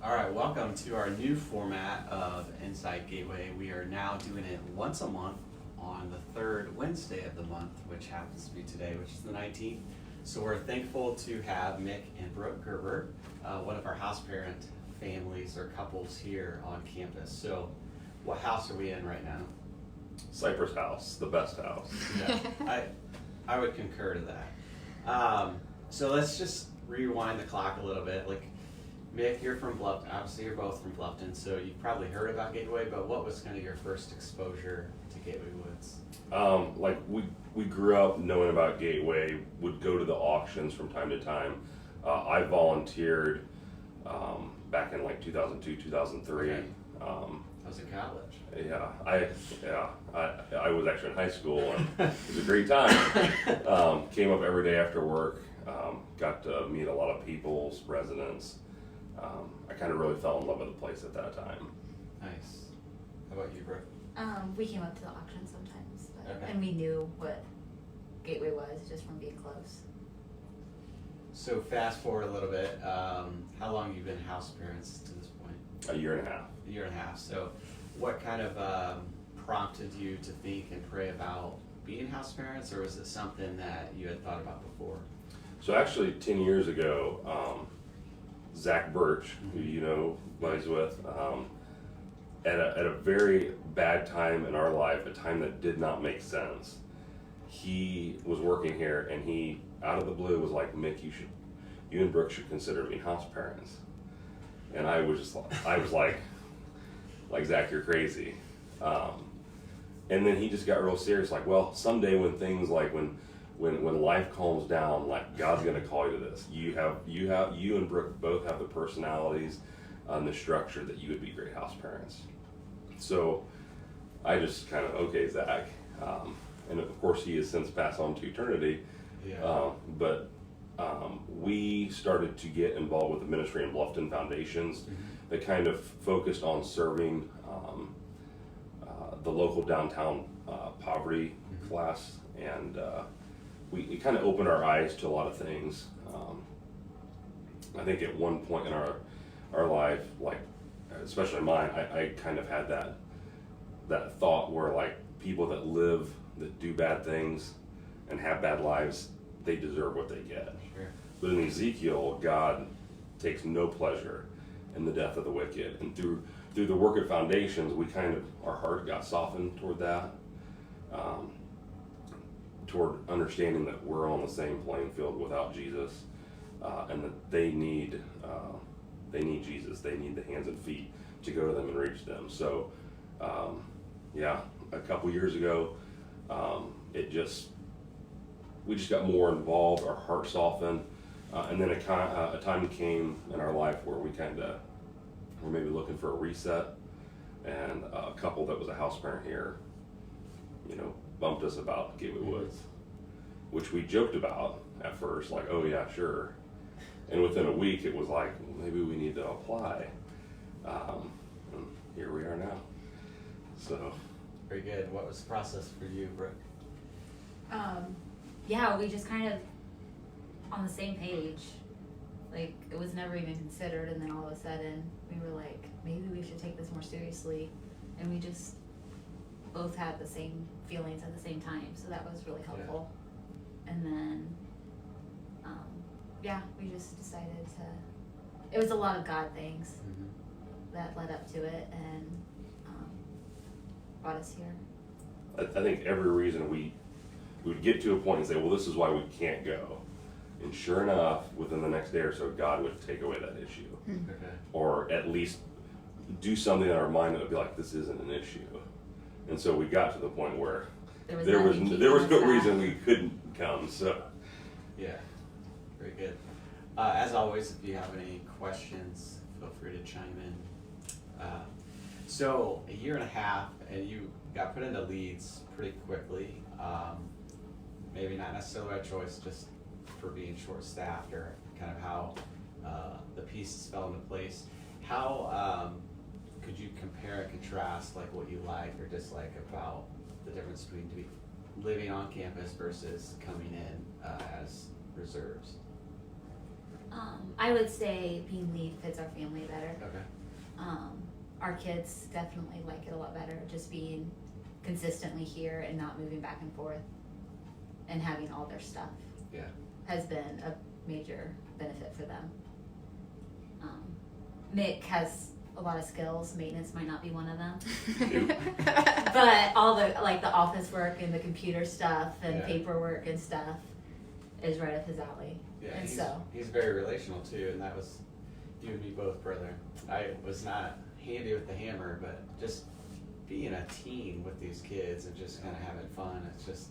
All right, welcome to our new format of Inside Gateway. We are now doing it once a month on the third Wednesday of the month, which happens to be today, which is the 19th. So we're thankful to have Mick and Brooke Gerber, one of our house parent families or couples here on campus. So what house are we in right now? Cypress House, the best house. Yeah, I would concur to that. So let's just rewind the clock a little bit. Like, Mick, you're from Bluffton. Obviously, you're both from Bluffton, so you've probably heard about Gateway. But what was kind of your first exposure to Gateway Woods? We grew up knowing about Gateway. Would go to the auctions from time to time. I volunteered back in like 2002, 2003. Okay. I was in college. I was actually in high school, and it was a great time. Came up every day after work. Got to meet a lot of people's residents. I kind of really fell in love with the place at that time. Nice. How about you, Brooke? We came up to the auction sometimes, Okay. and we knew what Gateway was just from being close. So fast forward a little bit. How long have you been house parents to this point? A year and a half. A year and a half. So what kind of prompted you to think and pray about being house parents, or was it something that you had thought about before? So actually, 10 years ago, Zach Birch, who you know, plays with, at a very bad time in our life, a time that did not make sense. He was working here, and he, out of the blue, was like, "Mick, you and Brooke should consider being house parents." And I was like, Zach, you're crazy. And then he just got real serious, like, well, someday when things like when life calms down, like God's gonna call you to this. You and Brooke both have the personalities and the structure that you would be great house parents. So I just kind of, okay, Zach. And of course he has since passed on to eternity. Yeah. But we started to get involved with the ministry in Bluffton Foundations that kind of focused on serving the local downtown poverty class, and it kind of opened our eyes to a lot of things. I think at one point in our life, like especially mine, I kind of had that thought where like people that do bad things and have bad lives, they deserve what they get. Sure. But in Ezekiel, God takes no pleasure in the death of the wicked, and through the work of Foundations, our heart got softened toward that. Toward understanding that we're on the same playing field without Jesus, and that they need Jesus. They need the hands and feet to go to them and reach them. So, a couple years ago, we just got more involved. Our heart softened, and then a time came in our life where we were maybe looking for a reset, and a couple that was a house parent here, bumped us about Gateway Woods, which we joked about at first, like, oh yeah, sure. And within a week, it was like, well, maybe we need to apply. And here we are now. So. Very good. What was the process for you, Brooke? We just kind of on the same page. Like, it was never even considered, and then all of a sudden we were like, maybe we should take this more seriously, and we just both had the same feelings at the same time, so that was really helpful. And then we just decided it was a lot of God things that led up to it and brought us here. I think every reason we would get to a point and say, well, this is why we can't go. And sure enough, within the next day or so, God would take away that issue. Okay. Or at least do something in our mind that would be like, this isn't an issue. And so we got to the point where there was no reason we couldn't come. So yeah, very good. As always, if you have any questions, feel free to chime in. So a year and a half, and you got put into leads pretty quickly. Maybe not necessarily by choice, just for being short-staffed, or kind of how the pieces fell into place. How could you compare and contrast like what you like or dislike about the difference between living on campus versus coming in as reserves? I would say being lead fits our family better. Okay. Our kids definitely like it a lot better, just being consistently here and not moving back and forth and having all their stuff. Yeah. Has been a major benefit for them. Mick has a lot of skills. Maintenance might not be one of them. But all the office work and the computer stuff and paperwork and stuff is right up his alley. Yeah, and he's very relational too, and that was you and me both, brother. I was not handy with the hammer, but just being a team with these kids and just kind of having fun, it's just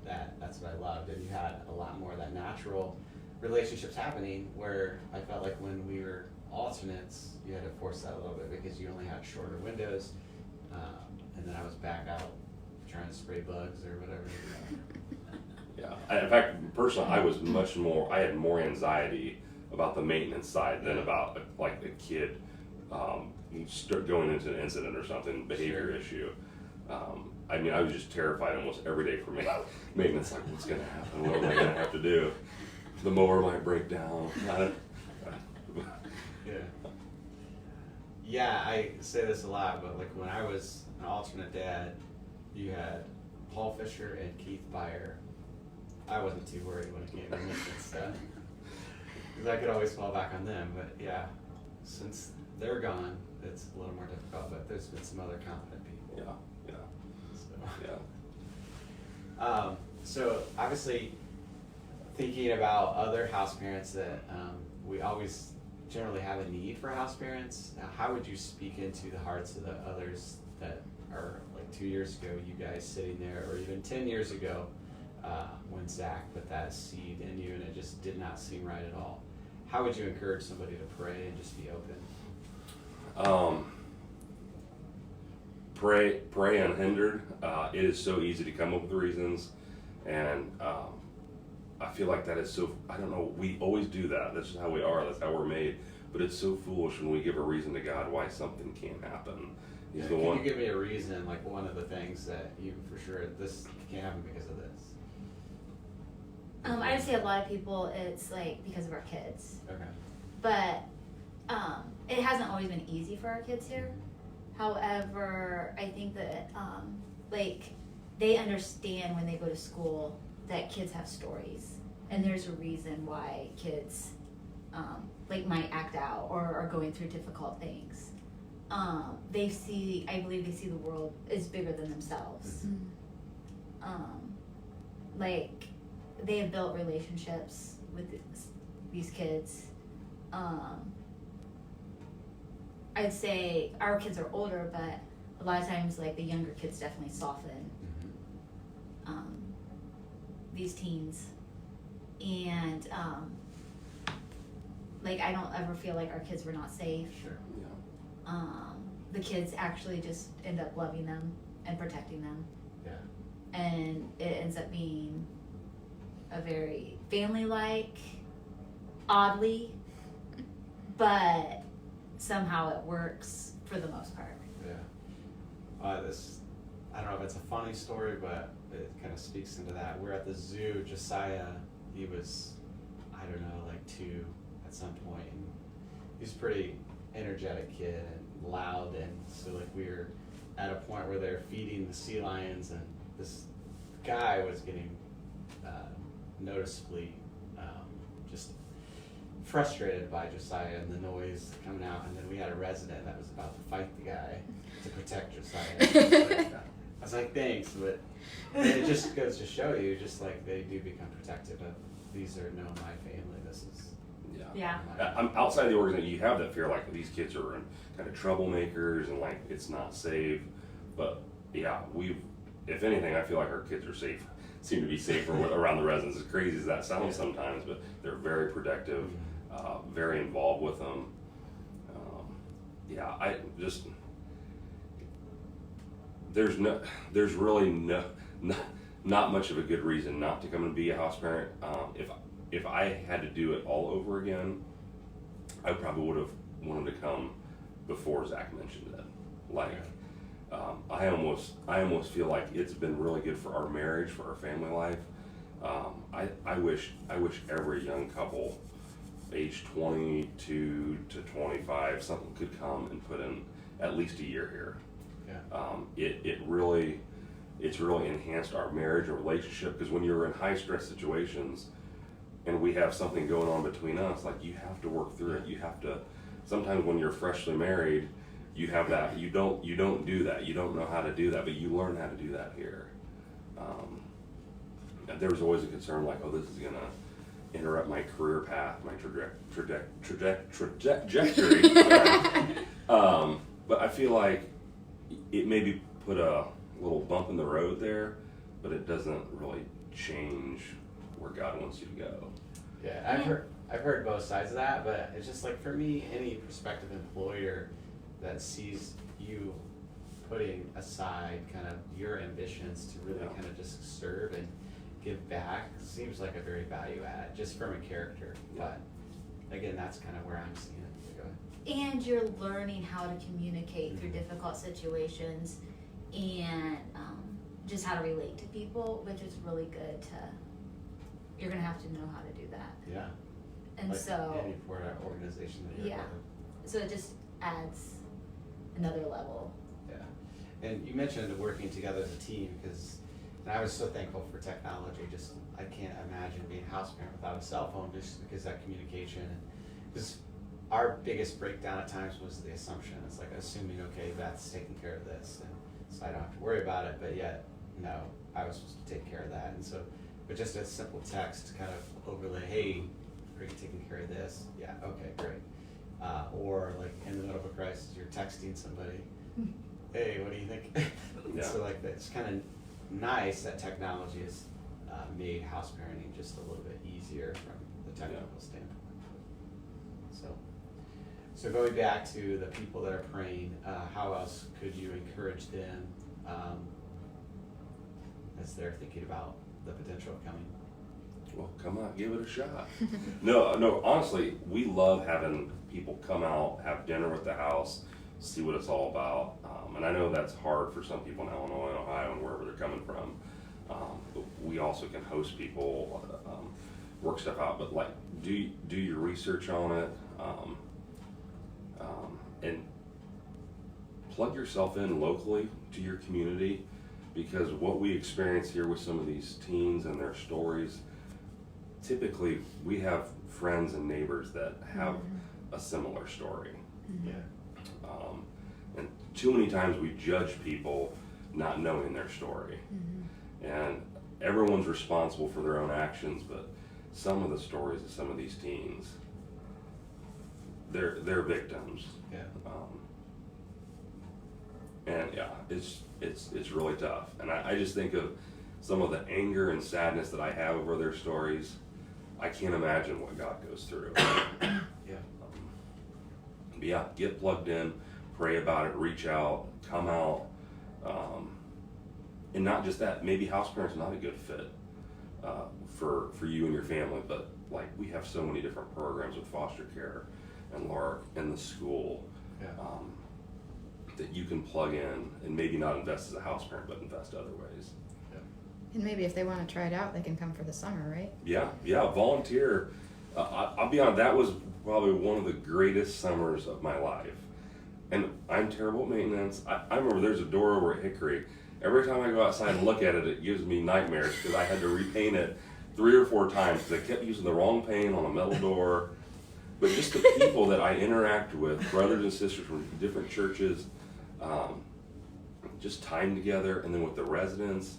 that's what I loved. And you had a lot more of that natural relationships happening where I felt like when we were alternates, you had to force that a little bit because you only had shorter windows, and then I was back out trying to spray bugs or whatever. Yeah, in fact, personally, I had more anxiety about the maintenance side than about like a kid start going into an incident or something, behavior issue. I mean, I was just terrified almost every day for me. Maintenance, like, what's going to happen? What am I going to have to do? The mower might break down. Yeah, I say this a lot, but like when I was an alternate dad, you had Paul Fisher and Keith Byer. I wasn't too worried when it came to maintenance stuff because I could always fall back on them. But yeah, since they're gone, it's a little more difficult. But there's been some other competent people. So obviously, thinking about other house parents that we always generally have a need for house parents. Now, how would you speak into the hearts of the others that are like 2 years ago, you guys sitting there, or even 10 years ago, when Zach put that seed in you and it just did not seem right at all? How would you encourage somebody to pray and just be open? Pray unhindered. It is so easy to come up with reasons, and I feel like that is so, I don't know, we always do that. That's just how we are. That's how we're made. But it's so foolish when we give a reason to God why something can't happen. Can you give me a reason, like one of the things that you for sure, this can't happen because of this? I would say a lot of people, it's like because of our kids. Okay. But it hasn't always been easy for our kids here. However, I think that they understand when they go to school that kids have stories, and there's a reason why kids might act out or are going through difficult things. I believe they see the world is bigger than themselves. They have built relationships with these kids. I'd say our kids are older, but a lot of times the younger kids definitely soften these teens, and I don't ever feel like our kids were not safe. Sure. Yeah. The kids actually just end up loving them and protecting them. Yeah. And it ends up being a very family-like, oddly, but somehow it works for the most part. Yeah. I don't know if it's a funny story, but it kind of speaks into that. We're at the zoo. Josiah, he was, 2 at some point, and he's a pretty energetic kid and loud, and so we were at a point where they're feeding the sea lions, and this guy was getting noticeably just frustrated by Josiah and the noise coming out, and then we had a resident that was about to fight the guy to protect Josiah. I was like, thanks, but it just goes to show you, just they do become protective of, these are my family, this is. Yeah. I'm outside the organization. You have that fear, these kids are kind of troublemakers and it's not safe. But yeah, if anything, I feel like our kids are safe, seem to be safer around the residents. As crazy as that sounds sometimes, but they're very protective, very involved with them. There's really not much of a good reason not to come and be a house parent. If I had to do it all over again, I probably would have wanted to come before Zach mentioned it. I almost feel like it's been really good for our marriage, for our family life. I wish every young couple age 22 to 25, something could come and put in at least a year here. Yeah. It's really enhanced our marriage and relationship, because when you're in high stress situations and we have something going on between us, like, you have to work through it. You have to, sometimes when you're freshly married, you have that, you don't do that. You don't know how to do that, but you learn how to do that here. There was always a concern like, oh, this is gonna interrupt my career path, my trajectory. But I feel like it maybe put a little bump in the road there, but it doesn't really change where God wants you to go. Yeah, I've heard both sides of that, but it's just like, for me, any prospective employer that sees you putting aside kind of your ambitions to really kind of just serve and give back seems like a very value add, just from a character. But again, that's kind of where I'm seeing it. Go ahead. And you're learning how to communicate through difficult situations, and just how to relate to people, which is really good you're gonna have to know how to do that. Yeah. And like so any organization that you're part of. so it just adds another level. Yeah. And you mentioned working together as a team, because I was so thankful for technology. Just, I can't imagine being a house parent without a cell phone, just because that communication. Because our biggest breakdown at times was the assumption. It's like assuming, okay, Beth's taking care of this, and so I don't have to worry about it. But yet, no, I was supposed to take care of that. And so, but just a simple text kind of overlay, hey, are you taking care of this? Yeah, okay, great. Or like in the middle of a crisis, you're texting somebody, hey, what do you think? So like, it's kind of nice that technology has made house parenting just a little bit easier from the technical standpoint. So going back to the people that are praying, how else could you encourage them as they're thinking about the potential of coming? Well, come out, give it a shot. No, honestly, we love having people come out, have dinner with the house, see what it's all about. And I know that's hard for some people in Illinois and Ohio and wherever they're coming from. But we also can host people, work stuff out. But like, do your research on it, and plug yourself in locally to your community, because what we experience here with some of these teens and their stories, typically we have friends and neighbors that have a similar story. Yeah. And too many times we judge people not knowing their story. And everyone's responsible for their own actions, but some of the stories of some of these teens, they're victims. Yeah. And yeah, it's really tough. And I just think of some of the anger and sadness that I have over their stories. I can't imagine what God goes through. Yeah. But yeah, get plugged in, pray about it, reach out, come out. And not just that, maybe house parents not a good fit for you and your family, but like, we have so many different programs with foster care and LARC and the school. Yeah. That you can plug in and maybe not invest as a house parent, but invest other ways. And maybe if they want to try it out, they can come for the summer, right? Yeah, volunteer. I'll be honest, that was probably one of the greatest summers of my life. And I'm terrible at maintenance. I remember there's a door over at Hickory. Every time I go outside and look at it, it gives me nightmares, because I had to repaint it 3 or 4 times because I kept using the wrong paint on a metal door. But just the people that I interact with, brothers and sisters from different churches, just time together, and then with the residents,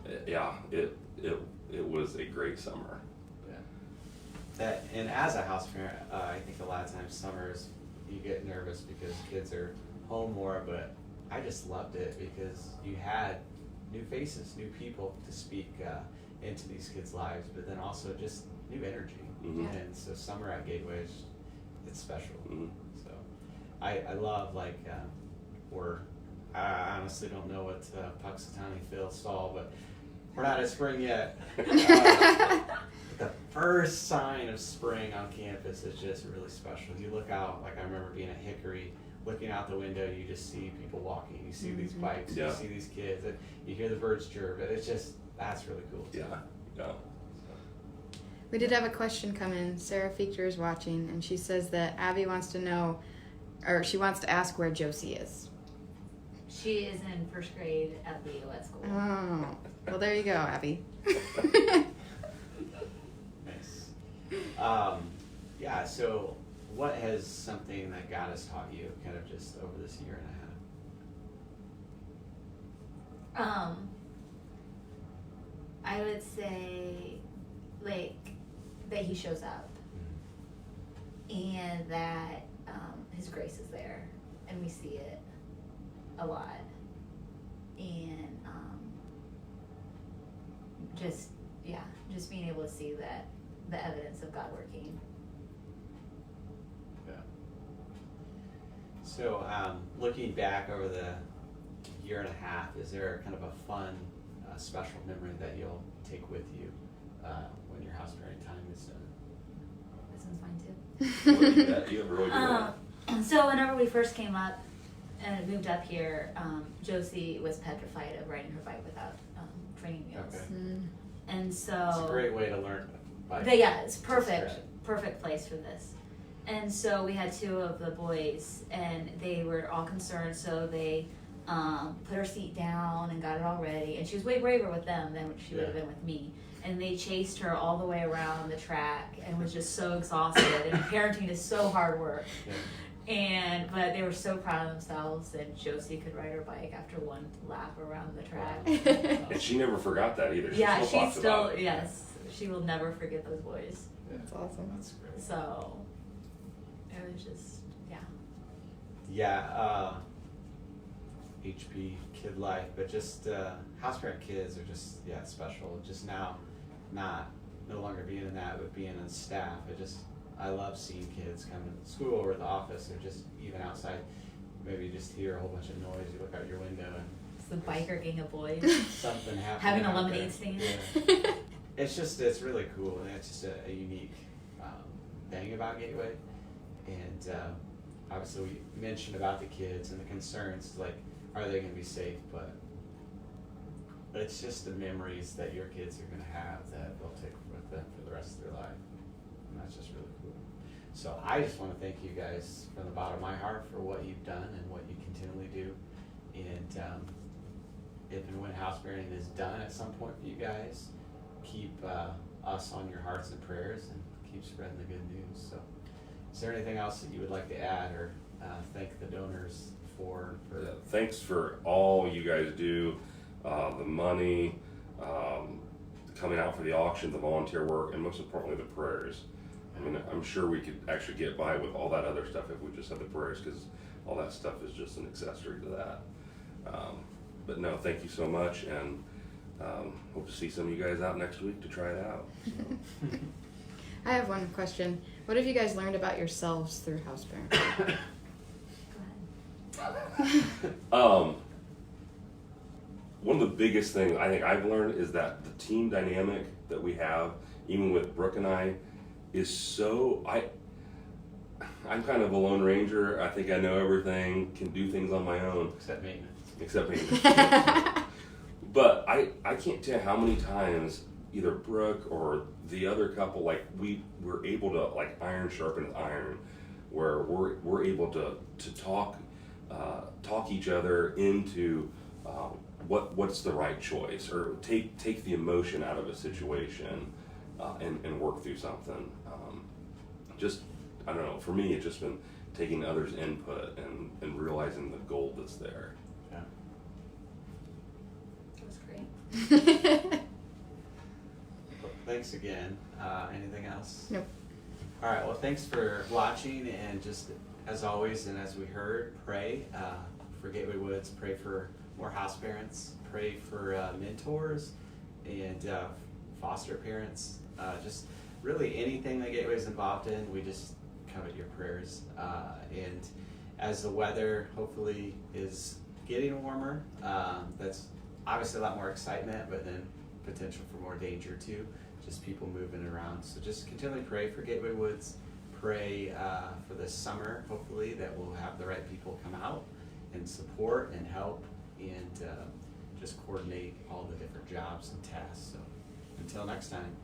it was a great summer. Yeah. And as a house parent, I think a lot of times summers you get nervous because kids are home more, but I just loved it because you had new faces, new people to speak into these kids' lives, but then also just new energy. And so summer at Gateway it's special. So I love, like, I honestly don't know what Puxatawny Phil saw, but we're not at spring yet. The first sign of spring on campus is just really special. You look out, like I remember being at Hickory, looking out the window, you just see people walking, you see these bikes, you see these kids, and you hear the birds chirp. It's just, that's really cool too. Yeah. We did have a question come in. Sarah Fichter is watching, and she says that Abby wants to know, or she wants to ask where Josie is. She is in first grade at Leo at school. Oh, well, there you go, Abby. Nice. Yeah, so what has something that God has taught you kind of just over this year and a half? I would say, like, that he shows up and that his grace is there, and we see it a lot. And just being able to see that, the evidence of God working. Yeah. So, looking back over the year and a half, is there kind of a fun, special memory that you'll take with you when your house parenting time is done? This one's mine too. Well, you have a really good one. So whenever we first came up and moved up here, Josie was petrified of riding her bike without training wheels. Okay. And so It's a great way to learn bike. yeah, it's perfect Right. place for this. And so we had two of the boys, and they were all concerned, so they put her seat down and got it all ready. And she was way braver with them than she would have been with me. And they chased her all the way around the track and was just so exhausted. And parenting is so hard work. Yeah. But they were so proud of themselves that Josie could ride her bike after one lap around the track. And she never forgot that either. She Yeah, still talks she's still, about it. yes, she will never forget those boys. Yeah. That's awesome. That's great. So, it was just, yeah. Yeah, HP kid life, but just house parent kids are just special. Just now, no longer being in that, but being on staff. I love seeing kids come to school or the office, or just even outside. Maybe you just hear a whole bunch of noise. You look out your window and It's the biker gang of boys. something happening. Having a out lemonade there. stand. Yeah. It's really cool, and it's just a unique thing about Gateway. And obviously, we mentioned about the kids and the concerns, like, are they going to be safe? But it's just the memories that your kids are going to have that they'll take with them for the rest of their life, and that's just really cool. So I just want to thank you guys from the bottom of my heart for what you've done and what you continually do. And if and when house parenting is done at some point for you guys, keep us on your hearts and prayers, and keep spreading the good news. So is there anything else that you would like to add, or thank the donors for? Yeah, thanks for all you guys do, the money, coming out for the auction, the volunteer work, and most importantly, the prayers. I mean, I'm sure we could actually get by with all that other stuff if we just had the prayers, because all that stuff is just an accessory to that. But no, thank you so much, and hope to see some of you guys out next week to try it out. So. I have one question. What have you guys learned about yourselves through house parenting? Go ahead. One of the biggest things I think I've learned is that the team dynamic that we have, even with Brooke and I, is so, I'm kind of a lone ranger. I think I know everything, can do things on my own. Except me. But I can't tell how many times either Brooke or the other couple, like we're able to, like, iron sharpens iron, where we're able to talk each other into what's the right choice, or take the emotion out of a situation and work through something. Just, I don't know, for me it's just been taking others' input and realizing the gold that's there. Yeah. That was great. Well, thanks again. Anything else? Nope. All right. Well, thanks for watching, and just as always, and as we heard, pray for Gateway Woods. Pray for more house parents. Pray for mentors and foster parents. Just really anything that Gateway is involved in, we just covet your prayers. And as the weather hopefully is getting warmer, that's obviously a lot more excitement, but then potential for more danger too. Just people moving around. So just continually pray for Gateway Woods. Pray for this summer, hopefully, that we'll have the right people come out and support and help, and just coordinate all the different jobs and tasks. So until next time.